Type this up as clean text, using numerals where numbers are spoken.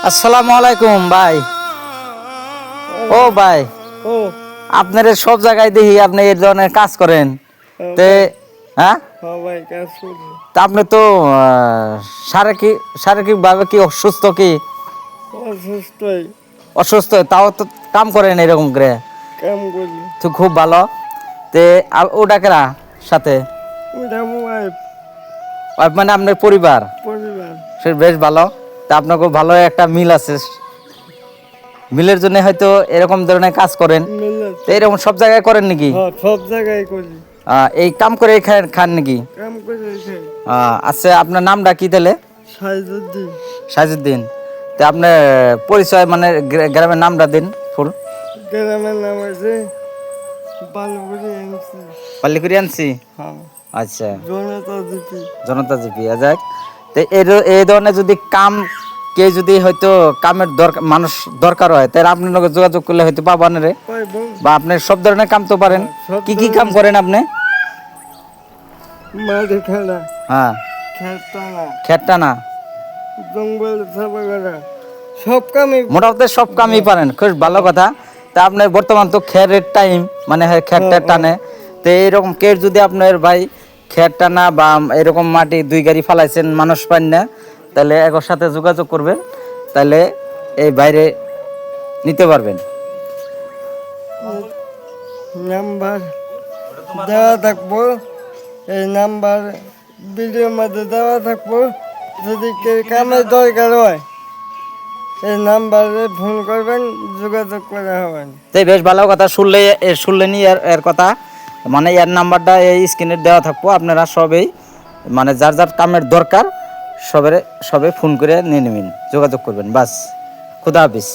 আসসালামু আলাইকুম ভাই। ও ভাই, ও আপনার সব জায়গায় দেখি আপনি এই ধরনের কাজ করেন। তে হ্যাঁ, ভাই কাজ করি তা আপনি তো শারীরিক ভাবে কি অসুস্থ কি অসুস্থই অসুস্থ, তাও তো কাম করেন এরকম করে, কাম করি তো খুব ভালো। তে ও ডাকেরা সাথে ওটা ওয়াইফ মানে আপনার পরিবার, পরিবার সে বেশ ভালো। তা আপনাকে ভালো একটা মিল আছে, মিলের জন্য হয়তো এরকম ধরনের কাজ করেন। তো মিলেছে এরকম সব জায়গায় করেন নাকি? হ্যাঁ সব জায়গায় করি এই কাম করে খান নাকি? কাম করে খাই আচ্ছা, আপনার নামটা কি তাহলে? সাইজুদ্দিন সাইজুদ্দিন। তো আপনার পরিচয় মানে গ্রামের নামটা দিন ফুল। গ্রামের নাম আছে বালুগুড়ি এমসি পাল্লিকুড়ি আনছি। হ্যাঁ আচ্ছা, জনতা জিপি জনতা জিপি যাক। তো এই ধরনের যদি কাম কে যদি হয়তো কামের দরকার মানুষ দরকার হয়, তাহলে আপনার লগে যোগাযোগ করলে হয়তো পাবান রে। পাইব বা আপনি সব ধরনের কাম তো পারেন। সব কি কি কাম করেন আপনি? মাঠে খেলা হ্যাঁ, খেলতানা খেত টানা, জঙ্গল সাফা করা সব কামে মোটামুটি সব কামই পারেন, খুব ভালো কথা। তা আপনার বর্তমান তো খেরের টাইম, মানে খেরটা টানে। তো এইরকম কের যদি আপনার ভাই খের টানা বা এরকম মাটি 2 গাড়ি ফালাইছেন মানুষ পান না, তাহলে একর সাথে যোগাযোগ করবেন, তাহলে এই বাইরে নিতে পারবেন। নাম্বার দেওয়া থাকবো, এই নাম্বার ভিডিওর মধ্যে দেওয়া থাকবো। যদি কেউ কামের দরকার হয় এই নাম্বারে ফোন করবেন, যোগাযোগ করা হবেন। তাই বেশ ভালো কথা শুনলেনি এর কথা, মানে এর নাম্বারটা এই স্ক্রিনে দেওয়া থাকবো। আপনারা সবেই মানে যার যার কামের দরকার সবে ফোন করে নিয়ে নেবেন, যোগাযোগ করবেন। বাস, খুদা হাফিজ।